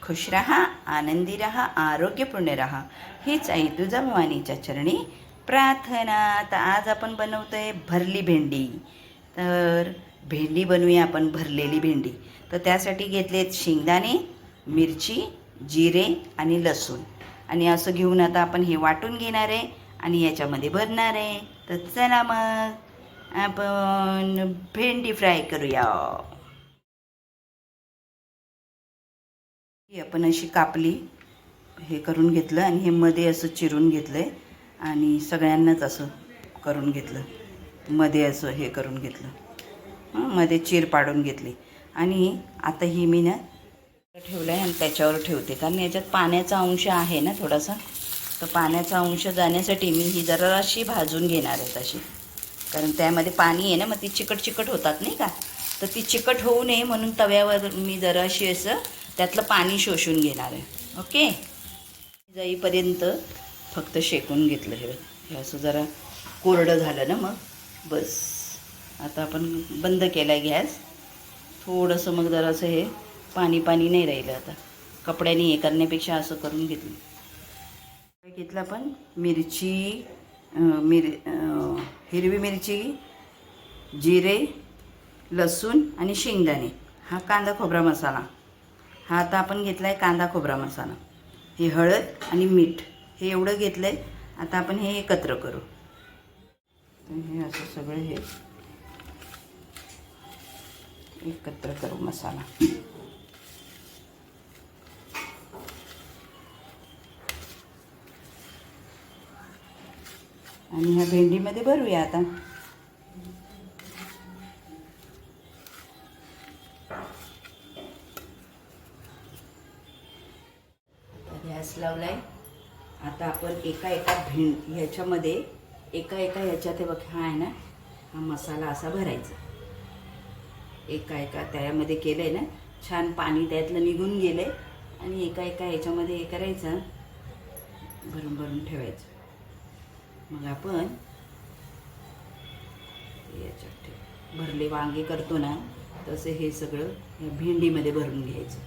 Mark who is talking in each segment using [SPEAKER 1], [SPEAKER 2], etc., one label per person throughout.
[SPEAKER 1] खुश रहा, आनंदी रहा, आरोग्यपूर्ण रहा, हीच आई तुळजाभवानीच्या चरणी प्रार्थना. तर आज आपण बनवतोय भरली भेंडी. तर भेंडी बनवूया आपण, भरलेली भेंडी. तर त्यासाठी घेतलेत शेंगदाणे, मिरची, जिरे आणि लसूण. आणि असं घेऊन आता आपण हे वाटून घेणार आहे आणि याच्यामध्ये भरणार आहे. तर चला मग आपण भेंडी फ्राय करूया. ही आपण अशी कापली, हे करून घेतलं आणि हे मध्ये असं चिरून घेतलं आहे आणि सगळ्यांनाच असं करून घेतलं, मध्ये असं हे करून घेतलं, मध्ये चीर पाडून घेतली. आणि आता ही मी ना ठेवलं आहे आणि त्याच्यावर ठेवते, कारण याच्यात पाण्याचा अंश आहे ना थोडासा. तर पाण्याचा अंश जाण्यासाठी मी ही जरा अशी भाजून घेणार आहे तशी, कारण त्यामध्ये पाणी आहे ना, मग ती चिकट चिकट होतात नाही का. तर ती चिकट होऊ नये म्हणून तव्यावर मी जरा अशी असं त्यातलं पाणी शोषून घेणार आहे. ओके, जाईपर्यंत फक्त शेकून घेतलं. हे असं जरा कोरडं झालं ना मग बस. आता आपण बंद केला आहे गॅस. थोडंसं मग जरासं हे पाणी पाणी नाही राहिलं. आता कपड्याने हे करण्यापेक्षा असं करून घेतलं आपण मिरची, हिरवी मिरची, जिरे, लसूण आणि शेंगदाणे. हा कांदा खोबरा मसाला. हा आता आपण घेतला आहे कांदा खोबरा मसाला. हे हळद आणि मीठ हे एवढं घेतलं आहे. आता आपण हे एकत्र करू. हे असं सगळं हे एकत्र करू मसाला. आणि ह्या भेंडीमध्ये भरूया आता. गॅस लावलाय. आता आपण एका एका ह्याच्यामध्ये एका ह्याच्यात हे बघ, हा आहे ना, हा मसाला असा भरायचा. एका त्यामध्ये केलंय ना, छान पाणी त्यातलं निघून गेलंय. आणि एका ह्याच्यामध्ये हे करायचं, भरून भरून ठेवायचं. मग आपण याच्यात भरले वांगे करतो ना, तसे हे सगळं या भेंडीमध्ये भरून घ्यायचं,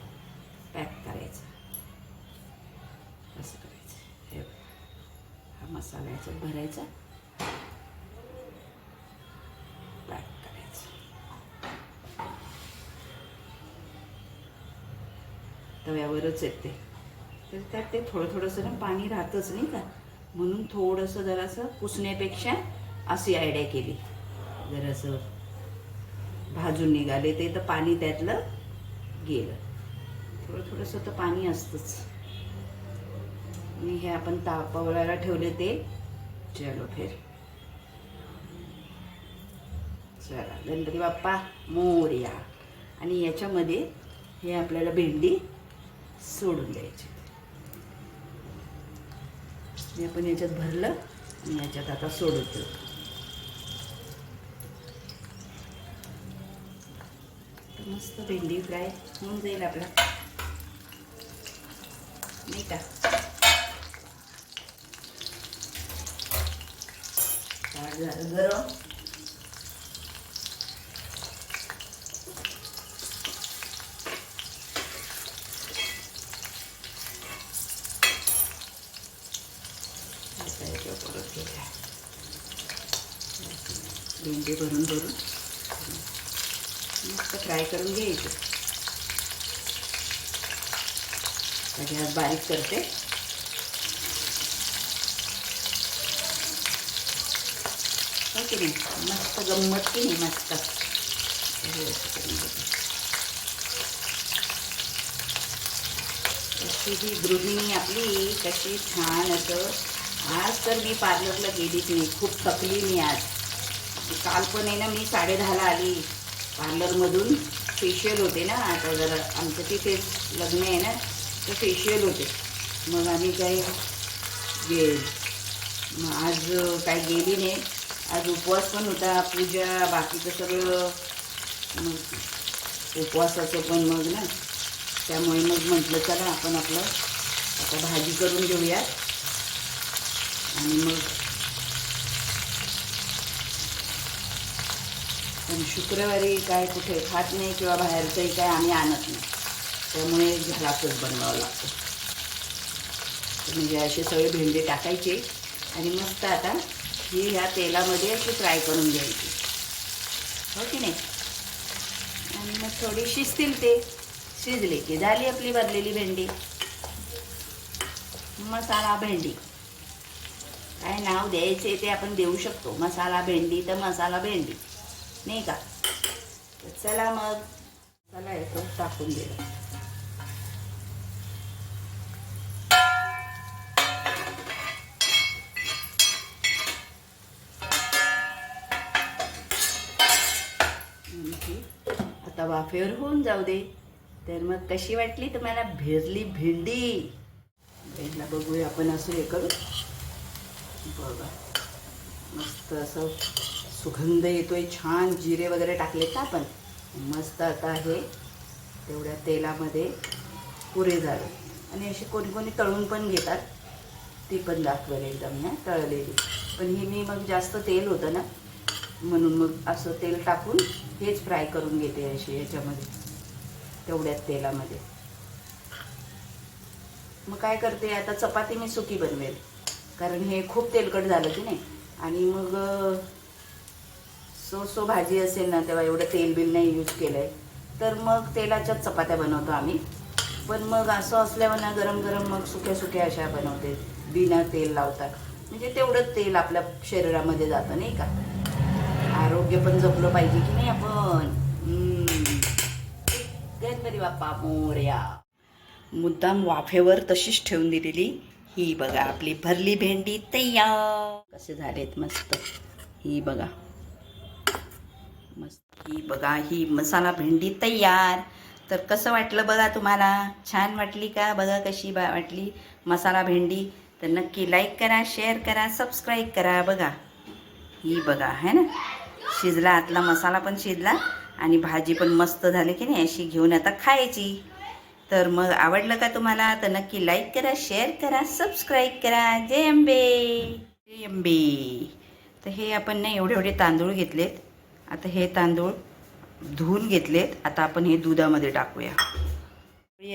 [SPEAKER 1] पॅक करायचं. असं करायचं. हे हा मसाला याच्यात भरायचा, पॅक करायचं. तव्यावरच येते तर त्यात ते थोडंसं ना पाणी राहतच नाही का, म्हणून थोडंसं जरासं पुसण्यापेक्षा अशी आयडिया केली. जरासं भाजून निघाले ते, तर पाणी त्यातलं गेलं. थोडंसं तर पाणी असतंच. आणि हे आपण तापवायला ठेवले ते. चलो फिर, चला गणपती बाप्पा मोरया. आणि याच्यामध्ये हे आपल्याला भेंडी सोडून द्यायची. हे आपण याच्यात भरलं आणि याच्यात आता सोडून देऊ. मस्त भेंडी फ्राय होऊन जाईल आपला, नाही का. झालं गरम. भेंडी भरून मस्त फ्राय करून घ्यायचं. गॅस बारीक करते. हो की नाही, मस्त गंमत की नाही, मस्त. अशी ही गृहिणी आपली कशी छान असं. आज तर मी पार्लरला गेलीच नाही, खूप थकली मी आज. काल पण आहे ना, मी 10:30ला आली पार्लरमधून. फेशियल होते ना, आता जरा आमचं तिथे लग्न आहे ना, तर फेशियल होते. मग आम्ही काही आज काही गेली नाही. आज उपवास पण होता, पूजा, बाकीचं सगळं उपवासाचं पण मग ना, त्यामुळे मग म्हटलं चला आपण आपलं आता भाजी करून घेऊया. आणि मग पण शुक्रवारी काय कुठे खात नाही किंवा बाहेरचंही काय आम्ही आणत नाही. त्यामुळे घरातच बनवावं लागतं. म्हणजे असे सगळे भेंडे टाकायचे आणि मस्त आता ही ह्या तेलामध्ये अशी फ्राय करून घ्यायची, हो की नाही. आणि मग थोडी शिजतील, ते शिजले की झाली आपली भरलेली भेंडी. मसाला भेंडी काय नाव द्यायचे ते आपण देऊ शकतो. मसाला भेंडी तर मसाला भेंडी, नाही का. तर चला मग, चला येतो टाकून दिलं. आता वाफेवर होऊन जाऊ दे. तर मग कशी वाटली तुम्हाला भरली भेंडी? भेंडला बघूया आपण असं हे करू. बघा मस्त असं सुगंध येतोय छान. जिरे वगैरे टाकलेत ना आपण. मस्त आता हे तेवढ्या तेलामध्ये पुरे झाले. आणि असे कोणी कोणी तळून पण घेतात, ती पण दाखवेल एकदम ह्या तळलेली. पण ही मी मग जास्त तेल होतं ना, म्हणून मग असं तेल टाकून हेच फ्राय करून घेते अशी ह्याच्यामध्ये, तेवढ्याच तेलामध्ये. मग काय करते आता, चपाती मी सुकी बनवेल, कारण हे खूप तेलकट झालं की नाही. आणि मग सो भाजी असेल ना तेव्हा एवढं तेल बिल नाही यूज केलं आहे, तर मग तेलाच्याच चपात्या बनवतो आम्ही. पण मग असं असल्यावर ना गरम गरम मग सुक्या सुक्या अशा बनवते, बिना तेल लावतात. म्हणजे तेवढंच तेल आपल्या शरीरामध्ये जातं, नाही का. आरोग्य पण जपलं पाहिजे की नाही आपण. गणपती बाप्पा मोरया. मुद्दाम वाफेवर तशीच ठेवून दिलेली. ही बघा आपली भरली भेंडी तयार. कसे झालेत मस्त. ही बघा मस्त. ही बघा ही मसाला भेंडी तयार. तर कसं वाटलं बघा तुम्हाला? छान वाटली का? बघा कशी वाटली मसाला भेंडी. तर नक्की लाईक करा, शेअर करा, सबस्क्राईब करा. बघा ही बघा है ना, शिजला आतला मसाला पण शिजला आणि भाजी पण मस्त झाली की नाही. अशी घेऊन आता खायची. तर मग आवडलं का तुम्हाला? तर नक्की लाईक करा, शेअर करा, सबस्क्राईब करा. जय अंबे, जय अंबे. तर हे आपण ना एवढे एवढे तांदूळ घेतलेत. आता हे तांदूळ धुवून घेतलेत. आता आपण हे दुधामध्ये टाकूया.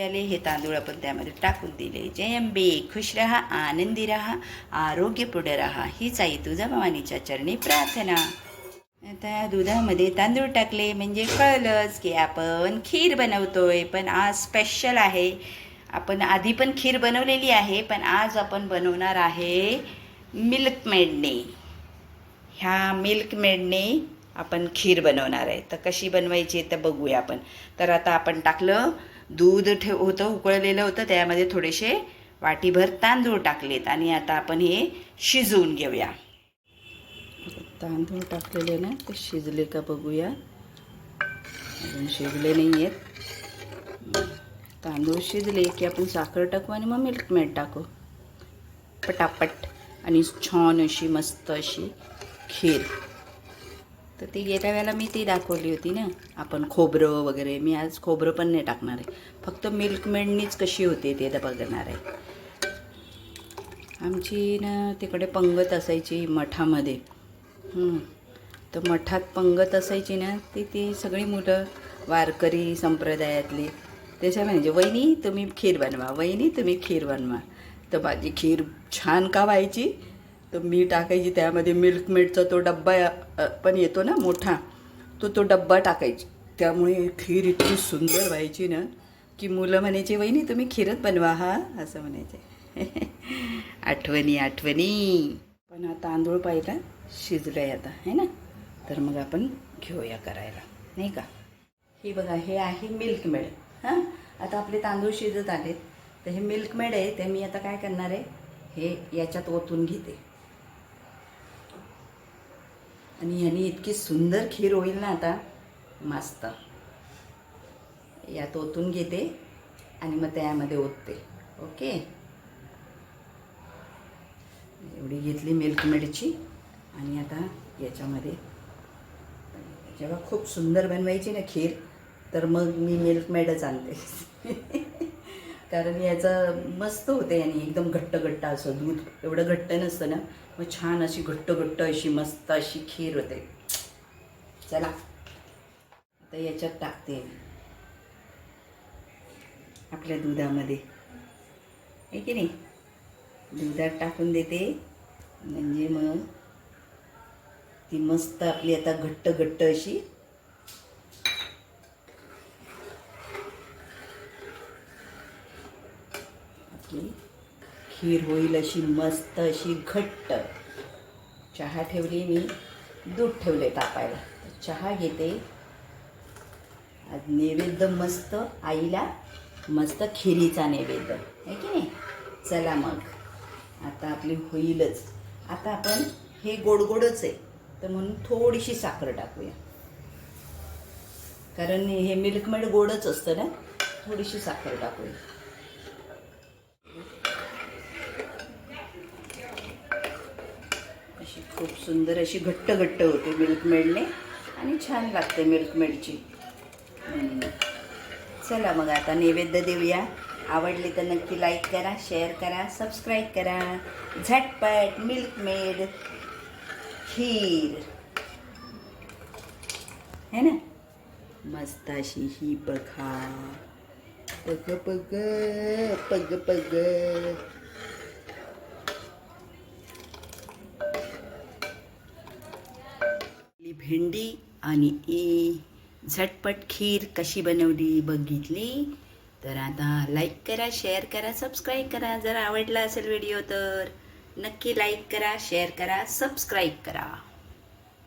[SPEAKER 1] आले हे तांदूळ आपण त्यामध्ये टाकून दिले. जय अंबे, खुश रहा, आनंदी रहा, आरोग्यपूर्ण रहा, हीच आई तुझ्या भवानीच्या चरणी प्रार्थना. आता दुधामध्ये तांदूळ टाकले म्हणजे कळलंच की आपण खीर बनवतोय. पण आज स्पेशल आहे. आपण आधी पण खीर बनवलेली आहे, पण आज आपण बनवणार आहे मिल्कमेडने. ह्या मिल्कमेडने आपण खीर बनवणार आहे. तर कशी बनवायची तर बघूया आपण. तर आता आपण टाकलं दूध होतं, उकळलेलं होतं, त्यामध्ये थोडेसे वाटीभर तांदूळ टाकलेत. आणि आता आपण हे शिजवून घेऊया. तांदूळ टाकलेले ना, ते शिजले का बघूया. अजून शिजले नाही आहेत. तांदूळ शिजले की आपण साखर टाकू आणि मग मिल्कमेड टाकू पटापट. आणि छान अशी मस्त अशी खीर. तर ती गेल्या वेळेला मी ती दाखवली होती ना आपण, खोबरं वगैरे. मी आज खोबरं पण नाही टाकणार आहे, फक्त मिल्कमेडनीच कशी होते ते बघणार आहे. आमची ना तिकडे पंगत असायची मठामध्ये. तर मठात पंगत असायची ना, ती सगळी मुलं वारकरी संप्रदायातली. त्याच्या म्हणजे वहिनी तुम्ही खीर बनवा, वहिनी तुम्ही खीर बनवा. तर माझी खीर छान का व्हायची, तर मी टाकायची त्यामध्ये मिल्कमेडचा तो डब्बा पण येतो ना मोठा, तो डब्बा टाकायची. त्यामुळे खीर इतकी सुंदर व्हायची ना की मुलं म्हणायचे वहिनी तुम्ही खीरच बनवा हा, असं म्हणायचे. आठवणी आठवणी. पण हा तांदूळ पाहिला शिजलं आहे आता, है ना. तर मग आपण घेऊया करायला, नाही का. हे बघा हे आहे मिल्कमेड. हां आता आपले तांदूळ शिजत आलेत. तर हे मिल्कमेड आहे, ते मी आता काय करणार आहे, हे याच्यात ओतून घेते. आणि ह्यानी इतकी सुंदर खीर होईल ना आता, मस्त. यात ओतून घेते आणि मग त्यामध्ये ओतते. ओके, एवढी घेतली मिल्कमेडची. आणि आता याच्यामध्ये जेव्हा खूप सुंदर बनवायची ना खीर, तर मग मी मिल्कमेडच आणते. कारण याचं मस्त होते आणि एकदम घट्ट घट्ट असं. दूध एवढं घट्ट नसतं ना, मग छान अशी घट्ट घट्ट अशी मस्त अशी खीर होते. चला आता याच्यात टाकते. आपल्या दुधामध्ये, आहे की नाही. दुधात टाकून देते म्हणजे मग ती मस्त आपली आता घट्ट घट्ट अशी आपली खीर होईल, अशी मस्त अशी घट्ट. चहा ठेवली मी, दूध ठेवले तापायला. चहा घेते. आज नैवेद्य मस्त आईला, मस्त खिरीचा नैवेद्य, आहे की नाही. चला मग आता आपली होईलच. आता आपण हे गोड गोडच आहे तर म्हणून थोडीशी साखर टाकूया, कारण हे मिल्कमेड गोडच असतं ना. थोडीशी साखर टाकूया. अशी खूप सुंदर अशी घट्ट घट्ट होते मिल्कमेडने आणि छान लागते मिल्कमेडची. चला मग आता नैवेद्य देऊया. आवडली तर नक्की लाईक करा, शेअर करा, सबस्क्राईब करा. झटपट मिल्कमेड खीर है ना, मस्त अशी ही बघा. पग पग पग पग. भेंडी आणि झटपट खीर कशी बनवली बघितली तर आता लाईक करा, शेअर करा, सबस्क्राईब करा. जर आवडला असेल व्हिडिओ तर नक्की लाईक करा, शेअर करा, सबस्क्राईब करा.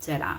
[SPEAKER 1] चला.